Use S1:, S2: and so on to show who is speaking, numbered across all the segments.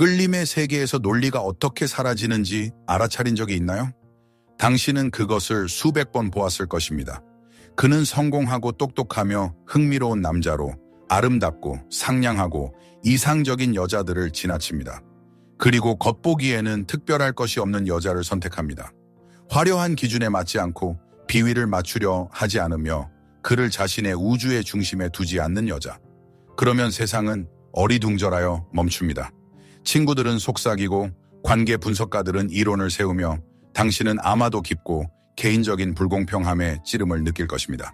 S1: 끌림의 세계에서 논리가 어떻게 사라지는지 알아차린 적이 있나요? 당신은 그것을 수백 번 보았을 것입니다. 그는 성공하고 똑똑하며 흥미로운 남자로 아름답고 상냥하고 이상적인 여자들을 지나칩니다. 그리고 겉보기에는 특별할 것이 없는 여자를 선택합니다. 화려한 기준에 맞지 않고 비위를 맞추려 하지 않으며 그를 자신의 우주의 중심에 두지 않는 여자. 그러면 세상은 어리둥절하여 멈춥니다. 친구들은 속삭이고 관계 분석가들은 이론을 세우며 당신은 아마도 깊고 개인적인 불공평함에 찌름을 느낄 것입니다.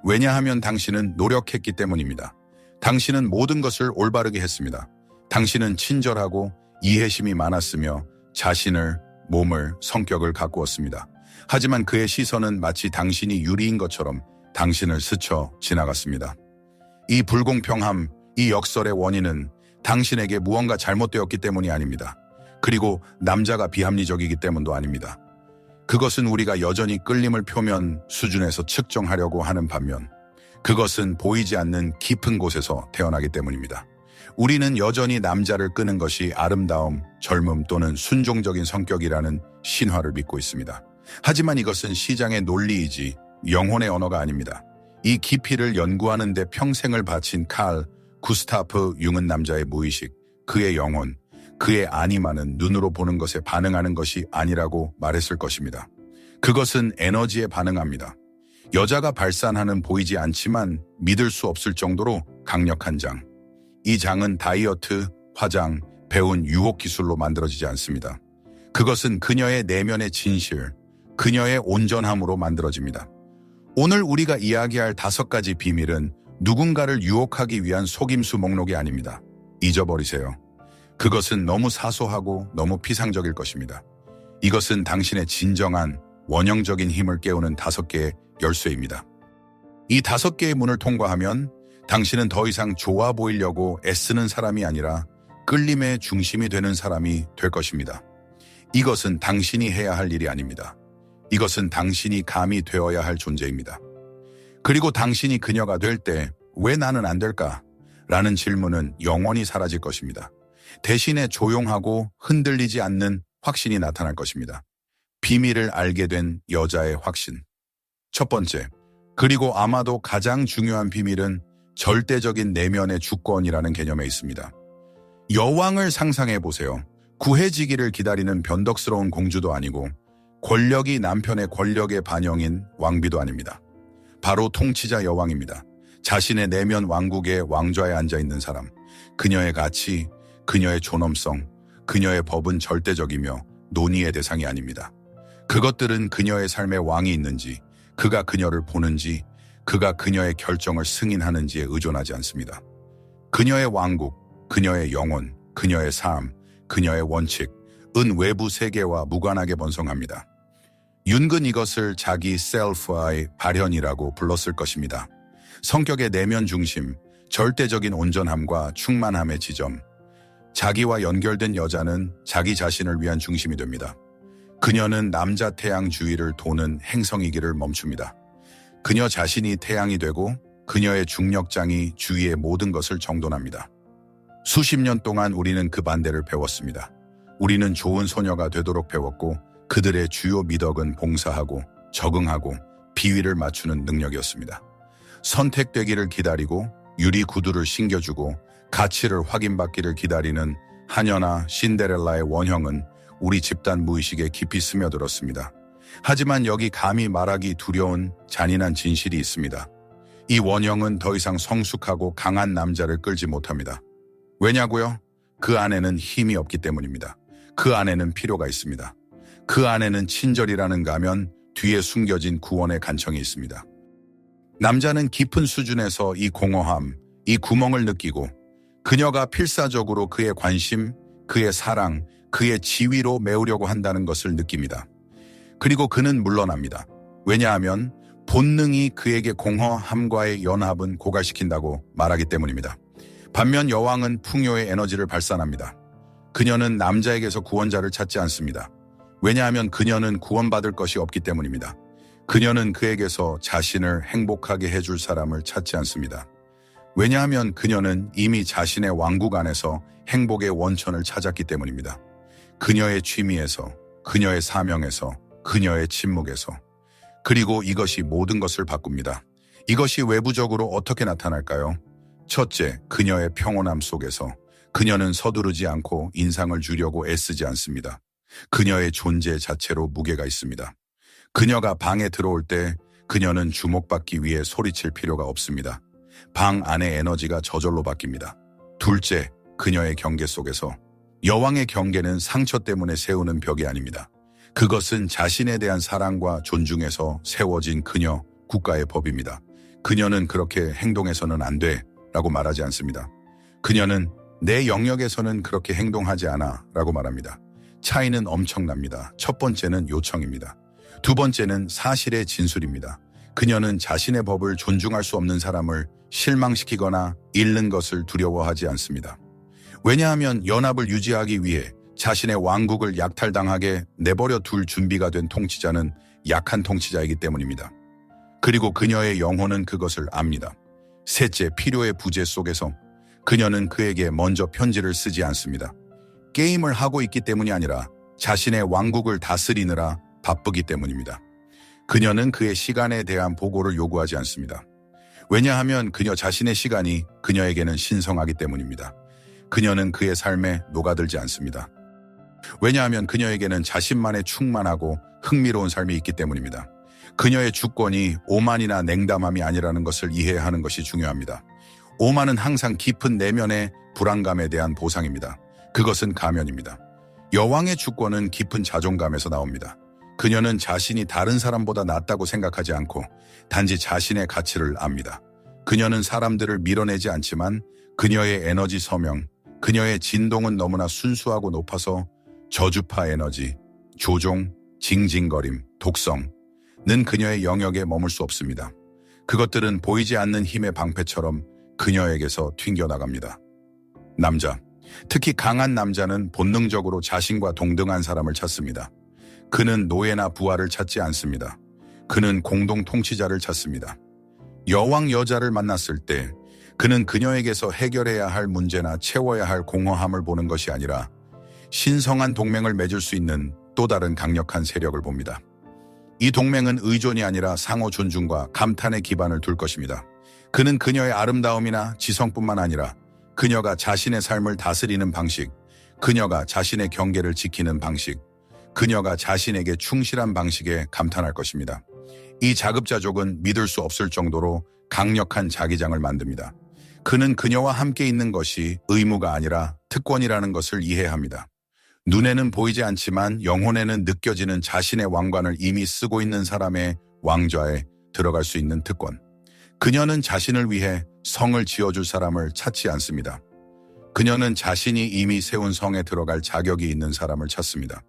S1: 왜냐하면 당신은 노력했기 때문입니다. 당신은 모든 것을 올바르게 했습니다. 당신은 친절하고 이해심이 많았으며 자신을, 몸을, 성격을 가꾸었습니다. 하지만 그의 시선은 마치 당신이 유리인 것처럼 당신을 스쳐 지나갔습니다. 이 불공평함, 이 역설의 원인은 당신에게 무언가 잘못되었기 때문이 아닙니다. 그리고 남자가 비합리적이기 때문도 아닙니다. 그것은 우리가 여전히 끌림을 표면 수준에서 측정하려고 하는 반면 그것은 보이지 않는 깊은 곳에서 태어나기 때문입니다. 우리는 여전히 남자를 끄는 것이 아름다움, 젊음 또는 순종적인 성격이라는 신화를 믿고 있습니다. 하지만 이것은 시장의 논리이지 영혼의 언어가 아닙니다. 이 깊이를 연구하는 데 평생을 바친 칼 구스타프 융은 남자의 무의식, 그의 영혼, 그의 안위만은 눈으로 보는 것에 반응하는 것이 아니라고 말했을 것입니다. 그것은 에너지에 반응합니다. 여자가 발산하는 보이지 않지만 믿을 수 없을 정도로 강력한 장. 이 장은 다이어트, 화장, 배운 유혹 기술로 만들어지지 않습니다. 그것은 그녀의 내면의 진실, 그녀의 온전함으로 만들어집니다. 오늘 우리가 이야기할 5가지 비밀은 누군가를 유혹하기 위한 속임수 목록이 아닙니다. 잊어버리세요. 그것은 너무 사소하고 너무 피상적일 것입니다. 이것은 당신의 진정한 원형적인 힘을 깨우는 5개의 열쇠입니다. 이 5개의 문을 통과하면 당신은 더 이상 좋아 보이려고 애쓰는 사람이 아니라 끌림의 중심이 되는 사람이 될 것입니다. 이것은 당신이 해야 할 일이 아닙니다. 이것은 당신이 감히 되어야 할 존재입니다. 그리고 당신이 그녀가 될 때 왜 나는 안 될까? 라는 질문은 영원히 사라질 것입니다. 대신에 조용하고 흔들리지 않는 확신이 나타날 것입니다. 비밀을 알게 된 여자의 확신. 첫 번째, 그리고 아마도 가장 중요한 비밀은 절대적인 내면의 주권이라는 개념에 있습니다. 여왕을 상상해 보세요. 구해지기를 기다리는 변덕스러운 공주도 아니고 권력이 남편의 권력의 반영인 왕비도 아닙니다. 바로 통치자 여왕입니다. 자신의 내면 왕국의 왕좌에 앉아있는 사람. 그녀의 가치, 그녀의 존엄성, 그녀의 법은 절대적이며 논의의 대상이 아닙니다. 그것들은 그녀의 삶에 왕이 있는지, 그가 그녀를 보는지, 그가 그녀의 결정을 승인하는지에 의존하지 않습니다. 그녀의 왕국, 그녀의 영혼, 그녀의 삶, 그녀의 원칙, 은 외부 세계와 무관하게 번성합니다. 윤근 이것을 자기 셀프의 발현이라고 불렀을 것입니다. 성격의 내면 중심, 절대적인 온전함과 충만함의 지점. 자기와 연결된 여자는 자기 자신을 위한 중심이 됩니다. 그녀는 남자 태양 주위를 도는 행성이기를 멈춥니다. 그녀 자신이 태양이 되고 그녀의 중력장이 주위의 모든 것을 정돈합니다. 수십 년 동안 우리는 그 반대를 배웠습니다. 우리는 좋은 소녀가 되도록 배웠고 그들의 주요 미덕은 봉사하고 적응하고 비위를 맞추는 능력이었습니다. 선택되기를 기다리고 유리 구두를 신겨주고 가치를 확인받기를 기다리는 하녀나 신데렐라의 원형은 우리 집단 무의식에 깊이 스며들었습니다. 하지만 여기 감히 말하기 두려운 잔인한 진실이 있습니다. 이 원형은 더 이상 성숙하고 강한 남자를 끌지 못합니다. 왜냐고요? 그 안에는 힘이 없기 때문입니다. 그 안에는 필요가 있습니다. 그 안에는 친절이라는 가면 뒤에 숨겨진 구원의 간청이 있습니다. 남자는 깊은 수준에서 이 공허함, 이 구멍을 느끼고 그녀가 필사적으로 그의 관심, 그의 사랑, 그의 지위로 메우려고 한다는 것을 느낍니다. 그리고 그는 물러납니다. 왜냐하면 본능이 그에게 공허함과의 연합은 고갈시킨다고 말하기 때문입니다. 반면 여왕은 풍요의 에너지를 발산합니다. 그녀는 남자에게서 구원자를 찾지 않습니다. 왜냐하면 그녀는 구원받을 것이 없기 때문입니다. 그녀는 그에게서 자신을 행복하게 해줄 사람을 찾지 않습니다. 왜냐하면 그녀는 이미 자신의 왕국 안에서 행복의 원천을 찾았기 때문입니다. 그녀의 취미에서, 그녀의 사명에서, 그녀의 침묵에서. 그리고 이것이 모든 것을 바꿉니다. 이것이 외부적으로 어떻게 나타날까요? 첫째, 그녀의 평온함 속에서. 그녀는 서두르지 않고 인상을 주려고 애쓰지 않습니다. 그녀의 존재 자체로 무게가 있습니다. 그녀가 방에 들어올 때 그녀는 주목받기 위해 소리칠 필요가 없습니다. 방 안의 에너지가 저절로 바뀝니다. 둘째, 그녀의 경계 속에서. 여왕의 경계는 상처 때문에 세우는 벽이 아닙니다. 그것은 자신에 대한 사랑과 존중에서 세워진 그녀, 국가의 법입니다. 그녀는 그렇게 행동해서는 안 돼 라고 말하지 않습니다. 그녀는 내 영역에서는 그렇게 행동하지 않아 라고 말합니다. 차이는 엄청납니다. 첫 번째는 요청입니다. 두 번째는 사실의 진술입니다. 그녀는 자신의 법을 존중할 수 없는 사람을 실망시키거나 잃는 것을 두려워하지 않습니다. 왜냐하면 연합을 유지하기 위해 자신의 왕국을 약탈당하게 내버려 둘 준비가 된 통치자는 약한 통치자이기 때문입니다. 그리고 그녀의 영혼은 그것을 압니다. 셋째, 필요의 부재 속에서. 그녀는 그에게 먼저 편지를 쓰지 않습니다. 게임을 하고 있기 때문이 아니라 자신의 왕국을 다스리느라 바쁘기 때문입니다. 그녀는 그의 시간에 대한 보고를 요구하지 않습니다. 왜냐하면 그녀 자신의 시간이 그녀에게는 신성하기 때문입니다. 그녀는 그의 삶에 녹아들지 않습니다. 왜냐하면 그녀에게는 자신만의 충만하고 흥미로운 삶이 있기 때문입니다. 그녀의 주권이 오만이나 냉담함이 아니라는 것을 이해하는 것이 중요합니다. 오만은 항상 깊은 내면의 불안감에 대한 보상입니다. 그것은 가면입니다. 여왕의 주권은 깊은 자존감에서 나옵니다. 그녀는 자신이 다른 사람보다 낫다고 생각하지 않고 단지 자신의 가치를 압니다. 그녀는 사람들을 밀어내지 않지만 그녀의 에너지 서명, 그녀의 진동은 너무나 순수하고 높아서 저주파 에너지, 조종, 징징거림, 독성는 그녀의 영역에 머물 수 없습니다. 그것들은 보이지 않는 힘의 방패처럼 그녀에게서 튕겨나갑니다. 남자, 특히 강한 남자는 본능적으로 자신과 동등한 사람을 찾습니다. 그는 노예나 부하를 찾지 않습니다. 그는 공동 통치자를 찾습니다. 여왕 여자를 만났을 때 그는 그녀에게서 해결해야 할 문제나 채워야 할 공허함을 보는 것이 아니라 신성한 동맹을 맺을 수 있는 또 다른 강력한 세력을 봅니다. 이 동맹은 의존이 아니라 상호 존중과 감탄의 기반을 둘 것입니다. 그는 그녀의 아름다움이나 지성뿐만 아니라 그녀가 자신의 삶을 다스리는 방식, 그녀가 자신의 경계를 지키는 방식, 그녀가 자신에게 충실한 방식에 감탄할 것입니다. 이 자급자족은 믿을 수 없을 정도로 강력한 자기장을 만듭니다. 그는 그녀와 함께 있는 것이 의무가 아니라 특권이라는 것을 이해합니다. 눈에는 보이지 않지만 영혼에는 느껴지는 자신의 왕관을 이미 쓰고 있는 사람의 왕좌에 들어갈 수 있는 특권. 그녀는 자신을 위해 성을 지어줄 사람을 찾지 않습니다. 그녀는 자신이 이미 세운 성에 들어갈 자격이 있는 사람을 찾습니다.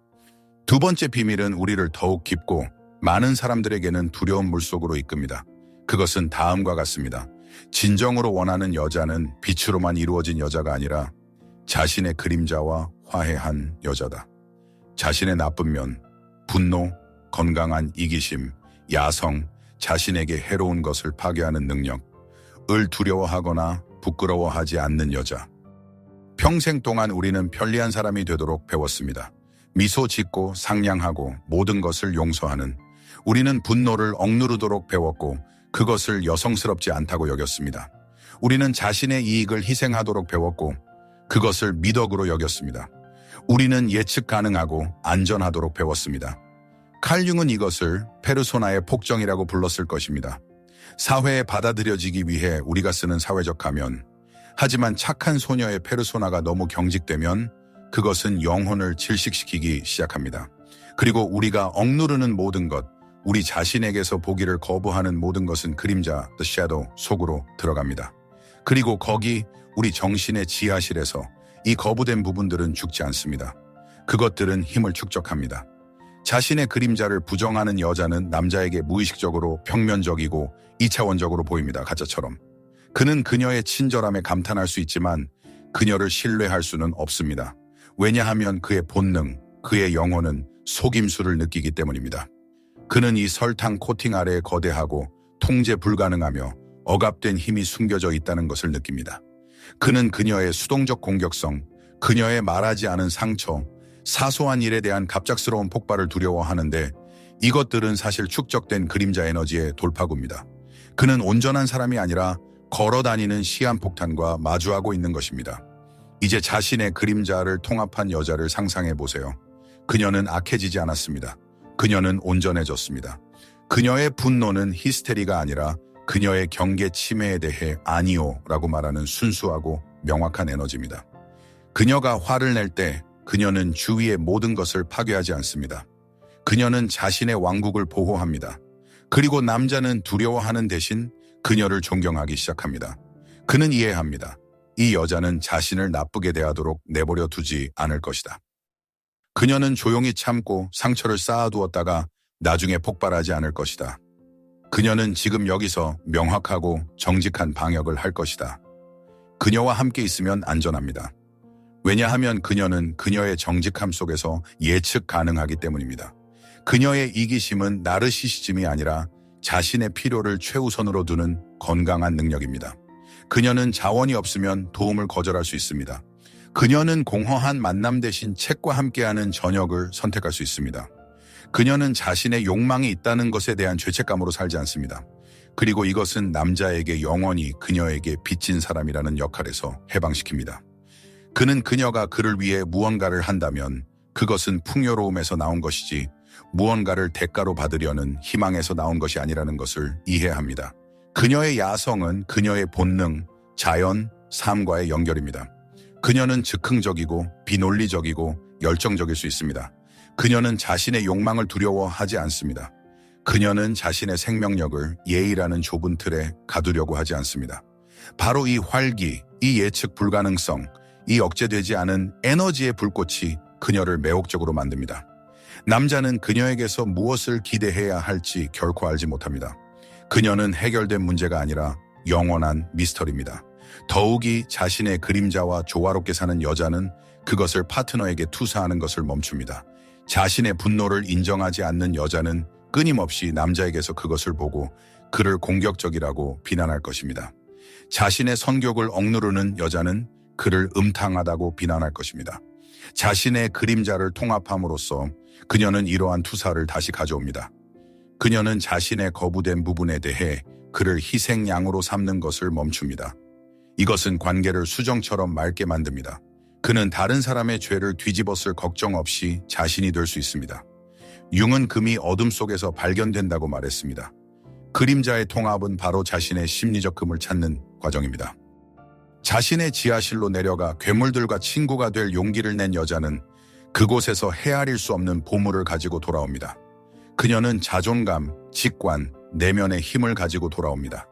S1: 두 번째 비밀은 우리를 더욱 깊고 많은 사람들에게는 두려운 물속으로 이끕니다. 그것은 다음과 같습니다. 진정으로 원하는 여자는 빛으로만 이루어진 여자가 아니라 자신의 그림자와 화해한 여자다. 자신의 나쁜 면, 분노, 건강한 이기심, 야성, 자신에게 해로운 것을 파괴하는 능력을 두려워하거나 부끄러워하지 않는 여자. 평생 동안 우리는 편리한 사람이 되도록 배웠습니다. 미소 짓고 상냥하고 모든 것을 용서하는. 우리는 분노를 억누르도록 배웠고 그것을 여성스럽지 않다고 여겼습니다. 우리는 자신의 이익을 희생하도록 배웠고 그것을 미덕으로 여겼습니다. 우리는 예측 가능하고 안전하도록 배웠습니다. 칼 융은 이것을 페르소나의 폭정이라고 불렀을 것입니다. 사회에 받아들여지기 위해 우리가 쓰는 사회적 가면. 하지만 착한 소녀의 페르소나가 너무 경직되면 그것은 영혼을 질식시키기 시작합니다. 그리고 우리가 억누르는 모든 것, 우리 자신에게서 보기를 거부하는 모든 것은 그림자, the shadow, 속으로 들어갑니다. 그리고 거기 우리 정신의 지하실에서 이 거부된 부분들은 죽지 않습니다. 그것들은 힘을 축적합니다. 자신의 그림자를 부정하는 여자는 남자에게 무의식적으로 평면적이고 2차원적으로 보입니다. 가짜처럼. 그는 그녀의 친절함에 감탄할 수 있지만 그녀를 신뢰할 수는 없습니다. 왜냐하면 그의 본능, 그의 영혼은 속임수를 느끼기 때문입니다. 그는 이 설탕 코팅 아래에 거대하고 통제 불가능하며 억압된 힘이 숨겨져 있다는 것을 느낍니다. 그는 그녀의 수동적 공격성, 그녀의 말하지 않은 상처, 사소한 일에 대한 갑작스러운 폭발을 두려워하는데 이것들은 사실 축적된 그림자 에너지의 돌파구입니다. 그는 온전한 사람이 아니라 걸어다니는 시한폭탄과 마주하고 있는 것입니다. 이제 자신의 그림자를 통합한 여자를 상상해 보세요. 그녀는 악해지지 않았습니다. 그녀는 온전해졌습니다. 그녀의 분노는 히스테리가 아니라 그녀의 경계 침해에 대해 아니오라고 말하는 순수하고 명확한 에너지입니다. 그녀가 화를 낼 때 그녀는 주위의 모든 것을 파괴하지 않습니다. 그녀는 자신의 왕국을 보호합니다. 그리고 남자는 두려워하는 대신 그녀를 존경하기 시작합니다. 그는 이해합니다. 이 여자는 자신을 나쁘게 대하도록 내버려 두지 않을 것이다. 그녀는 조용히 참고 상처를 쌓아두었다가 나중에 폭발하지 않을 것이다. 그녀는 지금 여기서 명확하고 정직한 방역을 할 것이다. 그녀와 함께 있으면 안전합니다. 왜냐하면 그녀는 그녀의 정직함 속에서 예측 가능하기 때문입니다. 그녀의 이기심은 나르시시즘이 아니라 자신의 필요를 최우선으로 두는 건강한 능력입니다. 그녀는 자원이 없으면 도움을 거절할 수 있습니다. 그녀는 공허한 만남 대신 책과 함께하는 저녁을 선택할 수 있습니다. 그녀는 자신의 욕망이 있다는 것에 대한 죄책감으로 살지 않습니다. 그리고 이것은 남자에게 영원히 그녀에게 빚진 사람이라는 역할에서 해방시킵니다. 그는 그녀가 그를 위해 무언가를 한다면 그것은 풍요로움에서 나온 것이지 무언가를 대가로 받으려는 희망에서 나온 것이 아니라는 것을 이해합니다. 그녀의 야성은 그녀의 본능, 자연, 삶과의 연결입니다. 그녀는 즉흥적이고 비논리적이고 열정적일 수 있습니다. 그녀는 자신의 욕망을 두려워하지 않습니다. 그녀는 자신의 생명력을 예의라는 좁은 틀에 가두려고 하지 않습니다. 바로 이 활기, 이 예측 불가능성, 이 억제되지 않은 에너지의 불꽃이 그녀를 매혹적으로 만듭니다. 남자는 그녀에게서 무엇을 기대해야 할지 결코 알지 못합니다. 그녀는 해결된 문제가 아니라 영원한 미스터리입니다. 더욱이 자신의 그림자와 조화롭게 사는 여자는 그것을 파트너에게 투사하는 것을 멈춥니다. 자신의 분노를 인정하지 않는 여자는 끊임없이 남자에게서 그것을 보고 그를 공격적이라고 비난할 것입니다. 자신의 성격을 억누르는 여자는 그를 음탕하다고 비난할 것입니다. 자신의 그림자를 통합함으로써 그녀는 이러한 투사를 다시 가져옵니다. 그녀는 자신의 거부된 부분에 대해 그를 희생양으로 삼는 것을 멈춥니다. 이것은 관계를 수정처럼 맑게 만듭니다. 그는 다른 사람의 죄를 뒤집었을 걱정 없이 자신이 될 수 있습니다. 융은 금이 어둠 속에서 발견된다고 말했습니다. 그림자의 통합은 바로 자신의 심리적 금을 찾는 과정입니다. 자신의 지하실로 내려가 괴물들과 친구가 될 용기를 낸 여자는 그곳에서 헤아릴 수 없는 보물을 가지고 돌아옵니다. 그녀는 자존감, 직관, 내면의 힘을 가지고 돌아옵니다.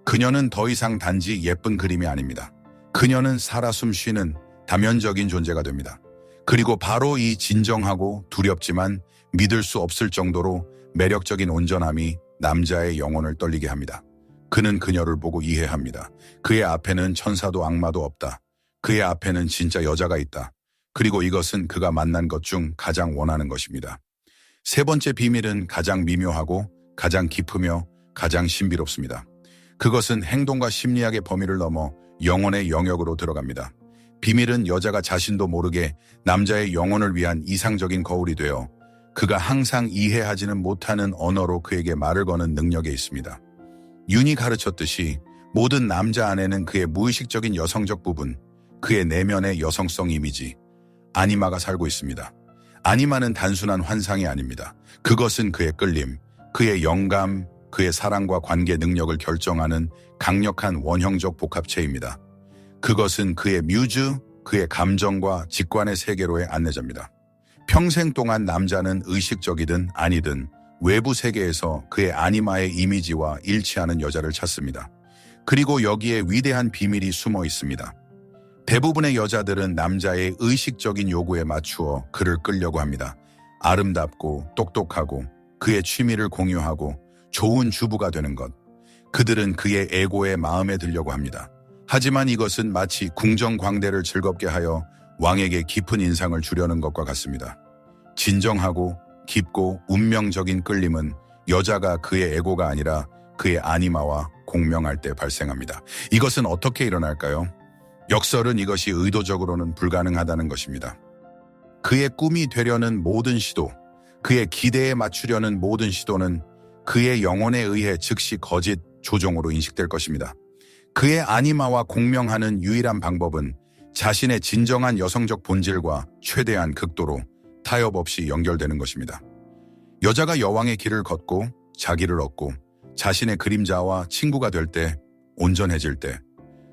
S1: 그녀는 더 이상 단지 예쁜 그림이 아닙니다. 그녀는 살아 숨쉬는 다면적인 존재가 됩니다. 그리고 바로 이 진정하고 두렵지만 믿을 수 없을 정도로 매력적인 온전함이 남자의 영혼을 떨리게 합니다. 그는 그녀를 보고 이해합니다. 그의 앞에는 천사도 악마도 없다. 그의 앞에는 진짜 여자가 있다. 그리고 이것은 그가 만난 것 중 가장 원하는 것입니다. 세 번째 비밀은 가장 미묘하고 가장 깊으며 가장 신비롭습니다. 그것은 행동과 심리학의 범위를 넘어 영혼의 영역으로 들어갑니다. 비밀은 여자가 자신도 모르게 남자의 영혼을 위한 이상적인 거울이 되어 그가 항상 이해하지는 못하는 언어로 그에게 말을 거는 능력에 있습니다. 윤이 가르쳤듯이 모든 남자 안에는 그의 무의식적인 여성적 부분, 그의 내면의 여성성 이미지, 아니마가 살고 있습니다. 아니마는 단순한 환상이 아닙니다. 그것은 그의 끌림, 그의 영감, 그의 사랑과 관계 능력을 결정하는 강력한 원형적 복합체입니다. 그것은 그의 뮤즈, 그의 감정과 직관의 세계로의 안내자입니다. 평생 동안 남자는 의식적이든 아니든 외부 세계에서 그의 아니마의 이미지와 일치하는 여자를 찾습니다. 그리고 여기에 위대한 비밀이 숨어 있습니다. 대부분의 여자들은 남자의 의식적인 요구에 맞추어 그를 끌려고 합니다. 아름답고 똑똑하고 그의 취미를 공유하고 좋은 주부가 되는 것. 그들은 그의 에고에 마음에 들려고 합니다. 하지만 이것은 마치 궁정광대를 즐겁게 하여 왕에게 깊은 인상을 주려는 것과 같습니다. 진정하고 깊고 운명적인 끌림은 여자가 그의 에고가 아니라 그의 아니마와 공명할 때 발생합니다. 이것은 어떻게 일어날까요? 역설은 이것이 의도적으로는 불가능하다는 것입니다. 그의 꿈이 되려는 모든 시도, 그의 기대에 맞추려는 모든 시도는 그의 영혼에 의해 즉시 거짓 조종으로 인식될 것입니다. 그의 아니마와 공명하는 유일한 방법은 자신의 진정한 여성적 본질과 최대한 극도로 타협 없이 연결되는 것입니다. 여자가 여왕의 길을 걷고 자기를 얻고 자신의 그림자와 친구가 될 때, 온전해질 때,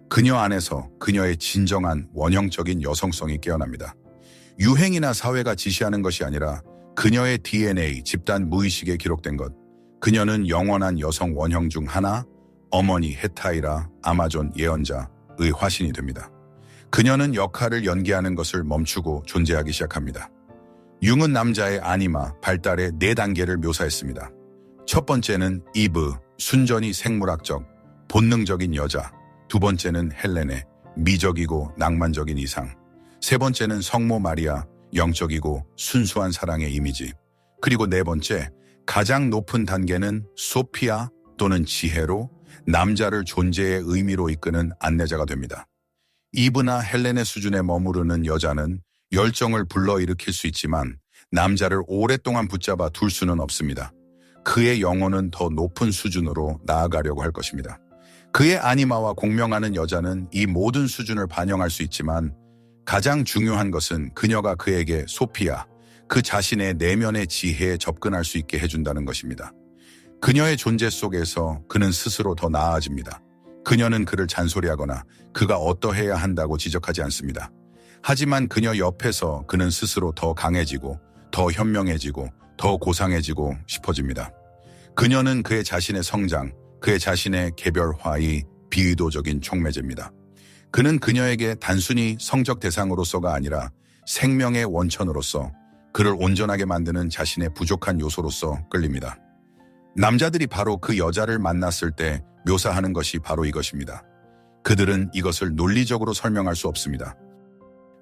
S1: 그녀 안에서 그녀의 진정한 원형적인 여성성이 깨어납니다. 유행이나 사회가 지시하는 것이 아니라 그녀의 DNA, 집단 무의식에 기록된 것. 그녀는 영원한 여성 원형 중 하나, 어머니 헤타이라 아마존 예언자의 화신이 됩니다. 그녀는 역할을 연기하는 것을 멈추고 존재하기 시작합니다. 융은 남자의 아니마, 발달의 4단계를 묘사했습니다. 첫 번째는 이브, 순전히 생물학적, 본능적인 여자. 두 번째는 헬레네, 미적이고 낭만적인 이상. 세 번째는 성모 마리아, 영적이고 순수한 사랑의 이미지. 그리고 네 번째, 가장 높은 단계는 소피아 또는 지혜로 남자를 존재의 의미로 이끄는 안내자가 됩니다. 이브나 헬레네 수준에 머무르는 여자는 열정을 불러일으킬 수 있지만 남자를 오랫동안 붙잡아 둘 수는 없습니다. 그의 영혼은 더 높은 수준으로 나아가려고 할 것입니다. 그의 아니마와 공명하는 여자는 이 모든 수준을 반영할 수 있지만 가장 중요한 것은 그녀가 그에게 소피아, 그 자신의 내면의 지혜에 접근할 수 있게 해준다는 것입니다. 그녀의 존재 속에서 그는 스스로 더 나아집니다. 그녀는 그를 잔소리하거나 그가 어떠해야 한다고 지적하지 않습니다. 하지만 그녀 옆에서 그는 스스로 더 강해지고 더 현명해지고 더 고상해지고 싶어집니다. 그녀는 그의 자신의 성장, 그의 자신의 개별화의 비의도적인 촉매제입니다. 그는 그녀에게 단순히 성적 대상으로서가 아니라 생명의 원천으로서 그를 온전하게 만드는 자신의 부족한 요소로서 끌립니다. 남자들이 바로 그 여자를 만났을 때 묘사하는 것이 바로 이것입니다. 그들은 이것을 논리적으로 설명할 수 없습니다.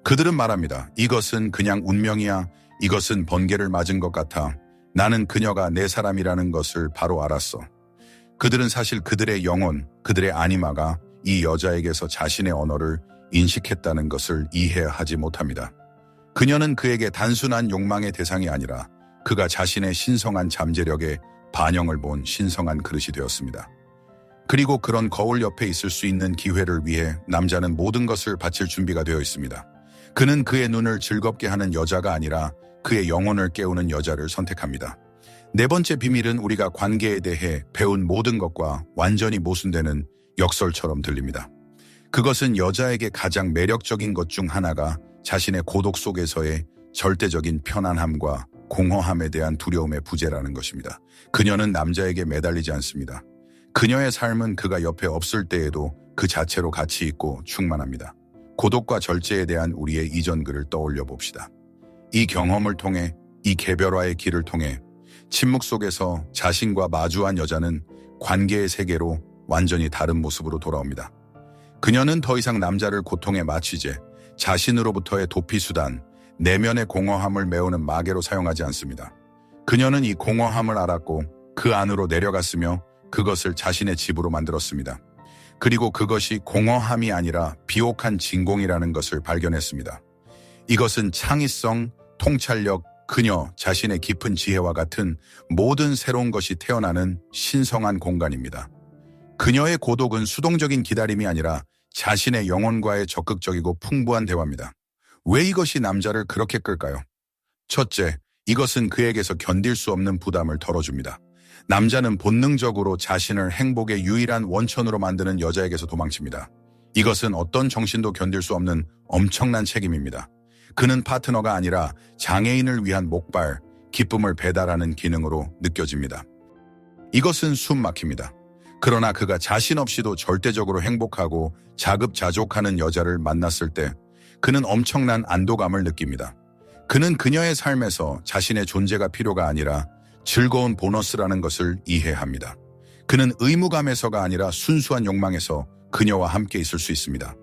S1: 그들은 말합니다. 이것은 그냥 운명이야. 이것은 번개를 맞은 것 같아. 나는 그녀가 내 사람이라는 것을 바로 알았어. 그들은 사실 그들의 영혼, 그들의 아니마가 이 여자에게서 자신의 언어를 인식했다는 것을 이해하지 못합니다. 그녀는 그에게 단순한 욕망의 대상이 아니라 그가 자신의 신성한 잠재력에 반영을 본 신성한 그릇이 되었습니다. 그리고 그런 거울 옆에 있을 수 있는 기회를 위해 남자는 모든 것을 바칠 준비가 되어 있습니다. 그는 그의 눈을 즐겁게 하는 여자가 아니라 그의 영혼을 깨우는 여자를 선택합니다. 네 번째 비밀은 우리가 관계에 대해 배운 모든 것과 완전히 모순되는 역설처럼 들립니다. 그것은 여자에게 가장 매력적인 것 중 하나가 자신의 고독 속에서의 절대적인 편안함과 공허함에 대한 두려움의 부재라는 것입니다. 그녀는 남자에게 매달리지 않습니다. 그녀의 삶은 그가 옆에 없을 때에도 그 자체로 가치 있고 충만합니다. 고독과 절제에 대한 우리의 이전 글을 떠올려 봅시다. 이 경험을 통해, 이 개별화의 길을 통해 침묵 속에서 자신과 마주한 여자는 관계의 세계로 완전히 다른 모습으로 돌아옵니다. 그녀는 더 이상 남자를 고통에 마취제, 자신으로부터의 도피수단, 내면의 공허함을 메우는 마개로 사용하지 않습니다. 그녀는 이 공허함을 알았고 그 안으로 내려갔으며 그것을 자신의 집으로 만들었습니다. 그리고 그것이 공허함이 아니라 비옥한 진공이라는 것을 발견했습니다. 이것은 창의성, 통찰력, 그녀 자신의 깊은 지혜와 같은 모든 새로운 것이 태어나는 신성한 공간입니다. 그녀의 고독은 수동적인 기다림이 아니라 자신의 영혼과의 적극적이고 풍부한 대화입니다. 왜 이것이 남자를 그렇게 끌까요? 첫째, 이것은 그에게서 견딜 수 없는 부담을 덜어줍니다. 남자는 본능적으로 자신을 행복의 유일한 원천으로 만드는 여자에게서 도망칩니다. 이것은 어떤 정신도 견딜 수 없는 엄청난 책임입니다. 그는 파트너가 아니라 장애인을 위한 목발, 기쁨을 배달하는 기능으로 느껴집니다. 이것은 숨 막힙니다. 그러나 그가 자신 없이도 절대적으로 행복하고 자급자족하는 여자를 만났을 때 그는 엄청난 안도감을 느낍니다. 그는 그녀의 삶에서 자신의 존재가 필요가 아니라 즐거운 보너스라는 것을 이해합니다. 그는 의무감에서가 아니라 순수한 욕망에서 그녀와 함께 있을 수 있습니다.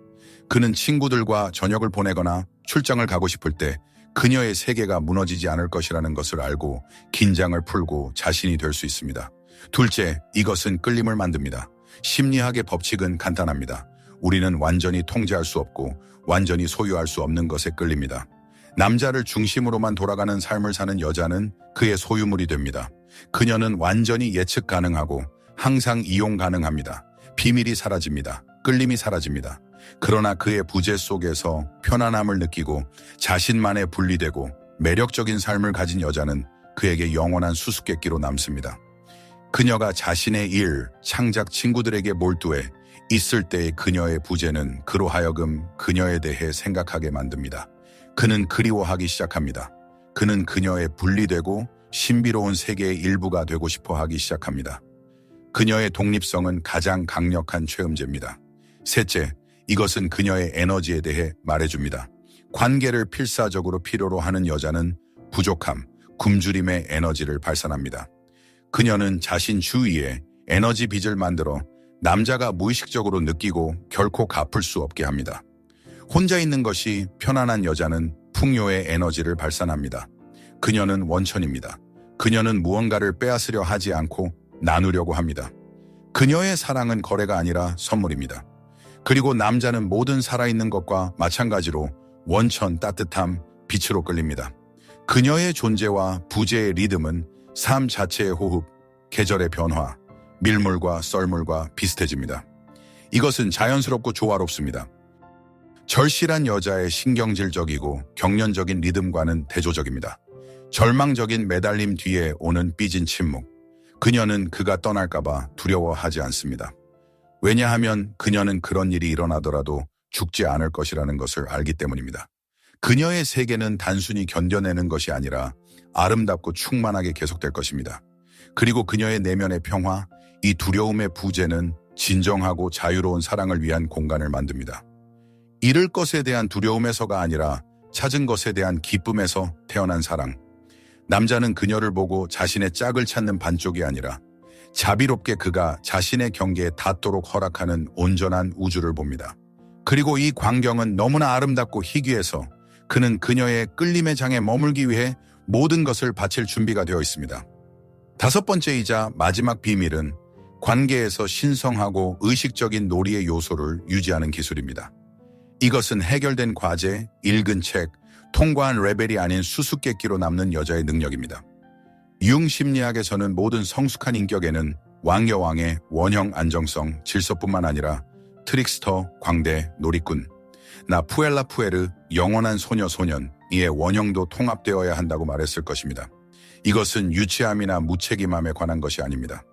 S1: 그는 친구들과 저녁을 보내거나 출장을 가고 싶을 때 그녀의 세계가 무너지지 않을 것이라는 것을 알고 긴장을 풀고 자신이 될 수 있습니다. 둘째, 이것은 끌림을 만듭니다. 심리학의 법칙은 간단합니다. 우리는 완전히 통제할 수 없고 완전히 소유할 수 없는 것에 끌립니다. 남자를 중심으로만 돌아가는 삶을 사는 여자는 그의 소유물이 됩니다. 그녀는 완전히 예측 가능하고 항상 이용 가능합니다. 비밀이 사라집니다. 끌림이 사라집니다. 그러나 그의 부재 속에서 편안함을 느끼고 자신만에 분리되고 매력적인 삶을 가진 여자는 그에게 영원한 수수께끼로 남습니다. 그녀가 자신의 일, 창작 친구들에게 몰두해 있을 때의 그녀의 부재는 그로 하여금 그녀에 대해 생각하게 만듭니다. 그는 그리워하기 시작합니다. 그는 그녀의 분리되고 신비로운 세계의 일부가 되고 싶어 하기 시작합니다. 그녀의 독립성은 가장 강력한 최음제입니다. 셋째, 이것은 그녀의 에너지에 대해 말해줍니다. 관계를 필사적으로 필요로 하는 여자는 부족함, 굶주림의 에너지를 발산합니다. 그녀는 자신 주위에 에너지 빚을 만들어 남자가 무의식적으로 느끼고 결코 갚을 수 없게 합니다. 혼자 있는 것이 편안한 여자는 풍요의 에너지를 발산합니다. 그녀는 원천입니다. 그녀는 무언가를 빼앗으려 하지 않고 나누려고 합니다. 그녀의 사랑은 거래가 아니라 선물입니다. 그리고 남자는 모든 살아있는 것과 마찬가지로 원천, 따뜻함, 빛으로 끌립니다. 그녀의 존재와 부재의 리듬은 삶 자체의 호흡, 계절의 변화, 밀물과 썰물과 비슷해집니다. 이것은 자연스럽고 조화롭습니다. 절실한 여자의 신경질적이고 경련적인 리듬과는 대조적입니다. 절망적인 매달림 뒤에 오는 삐진 침묵. 그녀는 그가 떠날까봐 두려워하지 않습니다. 왜냐하면 그녀는 그런 일이 일어나더라도 죽지 않을 것이라는 것을 알기 때문입니다. 그녀의 세계는 단순히 견뎌내는 것이 아니라 아름답고 충만하게 계속될 것입니다. 그리고 그녀의 내면의 평화, 이 두려움의 부재는 진정하고 자유로운 사랑을 위한 공간을 만듭니다. 잃을 것에 대한 두려움에서가 아니라 찾은 것에 대한 기쁨에서 태어난 사랑. 남자는 그녀를 보고 자신의 짝을 찾는 반쪽이 아니라 자비롭게 그가 자신의 경계에 닿도록 허락하는 온전한 우주를 봅니다. 그리고 이 광경은 너무나 아름답고 희귀해서 그는 그녀의 끌림의 장에 머물기 위해 모든 것을 바칠 준비가 되어 있습니다. 다섯 번째이자 마지막 비밀은 관계에서 신성하고 의식적인 놀이의 요소를 유지하는 기술입니다. 이것은 해결된 과제, 읽은 책, 통과한 레벨이 아닌 수수께끼로 남는 여자의 능력입니다. 융 심리학에서는 모든 성숙한 인격에는 왕여왕의 원형 안정성, 질서뿐만 아니라 트릭스터, 광대, 놀이꾼, 나 푸엘라 푸에르, 영원한 소녀 소년, 이의 원형도 통합되어야 한다고 말했을 것입니다. 이것은 유치함이나 무책임함에 관한 것이 아닙니다.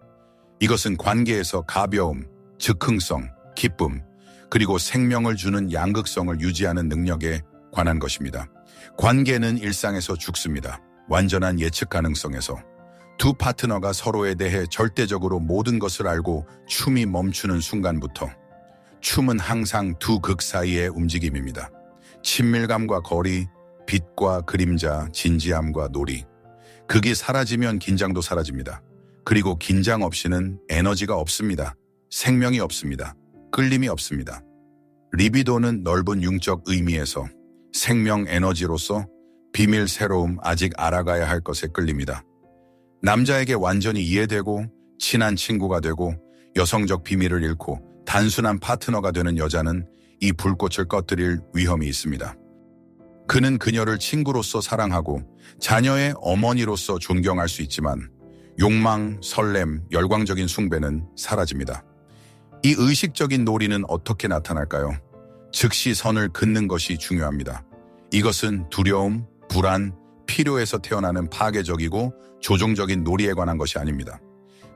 S1: 이것은 관계에서 가벼움, 즉흥성, 기쁨, 그리고 생명을 주는 양극성을 유지하는 능력에 관한 것입니다. 관계는 일상에서 죽습니다. 완전한 예측 가능성에서. 두 파트너가 서로에 대해 절대적으로 모든 것을 알고 춤이 멈추는 순간부터. 춤은 항상 두 극 사이의 움직임입니다. 친밀감과 거리, 빛과 그림자, 진지함과 놀이. 극이 사라지면 긴장도 사라집니다. 그리고 긴장 없이는 에너지가 없습니다. 생명이 없습니다. 끌림이 없습니다. 리비도는 넓은 융적 의미에서 생명 에너지로서 비밀 새로움 아직 알아가야 할 것에 끌립니다. 남자에게 완전히 이해되고 친한 친구가 되고 여성적 비밀을 잃고 단순한 파트너가 되는 여자는 이 불꽃을 꺼뜨릴 위험이 있습니다. 그는 그녀를 친구로서 사랑하고 자녀의 어머니로서 존경할 수 있지만 욕망, 설렘, 열광적인 숭배는 사라집니다. 이 의식적인 놀이는 어떻게 나타날까요? 즉시 선을 긋는 것이 중요합니다. 이것은 두려움, 불안, 필요에서 태어나는 파괴적이고 조종적인 놀이에 관한 것이 아닙니다.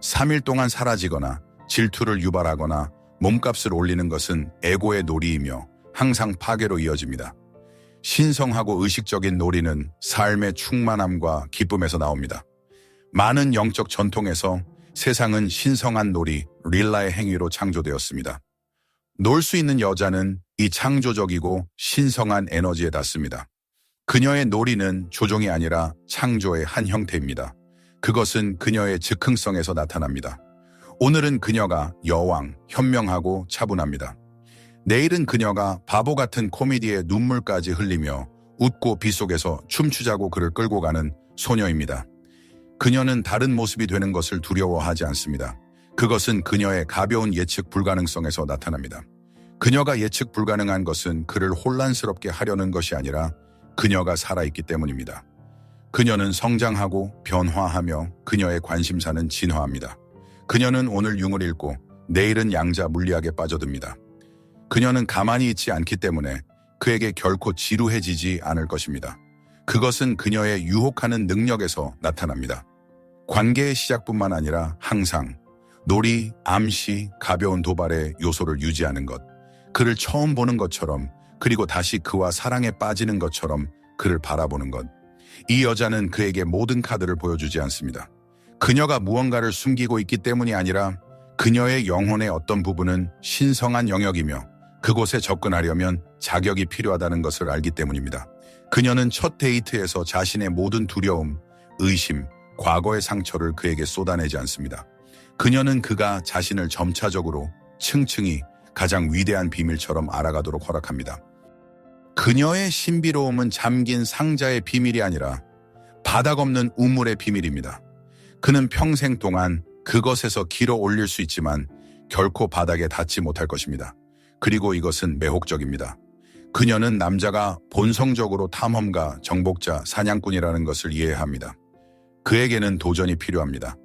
S1: 3일 동안 사라지거나 질투를 유발하거나 몸값을 올리는 것은 에고의 놀이이며 항상 파괴로 이어집니다. 신성하고 의식적인 놀이는 삶의 충만함과 기쁨에서 나옵니다. 많은 영적 전통에서 세상은 신성한 놀이, 릴라의 행위로 창조되었습니다. 놀 수 있는 여자는 이 창조적이고 신성한 에너지에 닿습니다. 그녀의 놀이는 조종이 아니라 창조의 한 형태입니다. 그것은 그녀의 즉흥성에서 나타납니다. 오늘은 그녀가 여왕, 현명하고 차분합니다. 내일은 그녀가 바보 같은 코미디에 눈물까지 흘리며 웃고 빗속에서 춤추자고 그를 끌고 가는 소녀입니다. 그녀는 다른 모습이 되는 것을 두려워하지 않습니다. 그것은 그녀의 가벼운 예측 불가능성에서 나타납니다. 그녀가 예측 불가능한 것은 그를 혼란스럽게 하려는 것이 아니라 그녀가 살아있기 때문입니다. 그녀는 성장하고 변화하며 그녀의 관심사는 진화합니다. 그녀는 오늘 융을 읽고 내일은 양자 물리학에 빠져듭니다. 그녀는 가만히 있지 않기 때문에 그에게 결코 지루해지지 않을 것입니다. 그것은 그녀의 유혹하는 능력에서 나타납니다. 관계의 시작뿐만 아니라 항상 놀이, 암시, 가벼운 도발의 요소를 유지하는 것, 그를 처음 보는 것처럼 그리고 다시 그와 사랑에 빠지는 것처럼 그를 바라보는 것. 이 여자는 그에게 모든 카드를 보여주지 않습니다. 그녀가 무언가를 숨기고 있기 때문이 아니라 그녀의 영혼의 어떤 부분은 신성한 영역이며 그곳에 접근하려면 자격이 필요하다는 것을 알기 때문입니다. 그녀는 첫 데이트에서 자신의 모든 두려움, 의심, 과거의 상처를 그에게 쏟아내지 않습니다. 그녀는 그가 자신을 점차적으로 층층이 가장 위대한 비밀처럼 알아가도록 허락합니다. 그녀의 신비로움은 잠긴 상자의 비밀이 아니라 바닥 없는 우물의 비밀입니다. 그는 평생 동안 그것에서 길어 올릴 수 있지만 결코 바닥에 닿지 못할 것입니다. 그리고 이것은 매혹적입니다. 그녀는 남자가 본성적으로 탐험가, 정복자, 사냥꾼이라는 것을 이해합니다. 그에게는 도전이 필요합니다.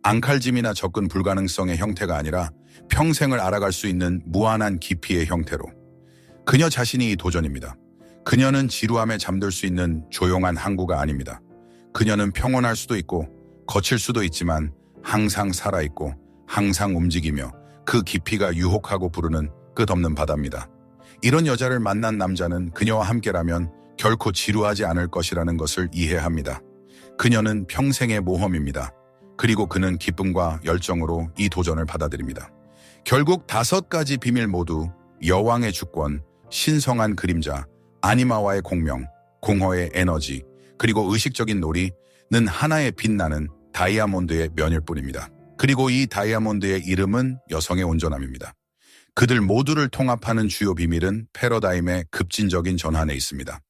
S1: 앙칼짐이나 접근 불가능성의 형태가 아니라 평생을 알아갈 수 있는 무한한 깊이의 형태로. 그녀 자신이 이 도전입니다. 그녀는 지루함에 잠들 수 있는 조용한 항구가 아닙니다. 그녀는 평온할 수도 있고 거칠 수도 있지만 항상 살아있고 항상 움직이며 그 깊이가 유혹하고 부르는 끝없는 바다입니다. 이런 여자를 만난 남자는 그녀와 함께라면 결코 지루하지 않을 것이라는 것을 이해합니다. 그녀는 평생의 모험입니다. 그리고 그는 기쁨과 열정으로 이 도전을 받아들입니다. 결국 5가지 비밀 모두 여왕의 주권, 신성한 그림자, 아니마와의 공명, 공허의 에너지, 그리고 의식적인 놀이는 하나의 빛나는 다이아몬드의 면일 뿐입니다. 그리고 이 다이아몬드의 이름은 여성의 온전함입니다. 그들 모두를 통합하는 주요 비밀은 패러다임의 급진적인 전환에 있습니다.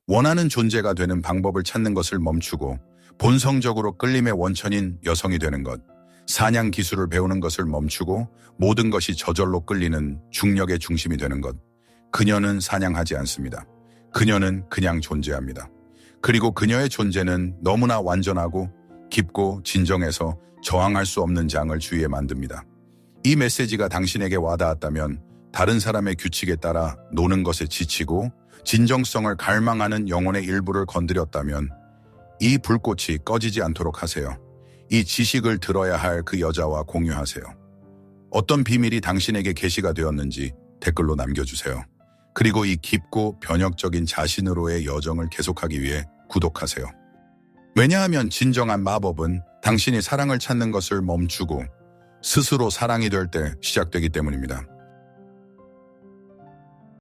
S1: 원하는 존재가 되는 방법을 찾는 것을 멈추고 본성적으로 끌림의 원천인 여성이 되는 것, 사냥 기술을 배우는 것을 멈추고 모든 것이 저절로 끌리는 중력의 중심이 되는 것. 그녀는 사냥하지 않습니다. 그녀는 그냥 존재합니다. 그리고 그녀의 존재는 너무나 완전하고 깊고 진정해서 저항할 수 없는 장을 주위에 만듭니다. 이 메시지가 당신에게 와닿았다면 다른 사람의 규칙에 따라 노는 것에 지치고 진정성을 갈망하는 영혼의 일부를 건드렸다면 이 불꽃이 꺼지지 않도록 하세요. 이 지식을 들어야 할 그 여자와 공유하세요. 어떤 비밀이 당신에게 계시가 되었는지 댓글로 남겨주세요. 그리고 이 깊고 변혁적인 자신으로의 여정을 계속하기 위해 구독하세요. 왜냐하면 진정한 마법은 당신이 사랑을 찾는 것을 멈추고 스스로 사랑이 될 때 시작되기 때문입니다.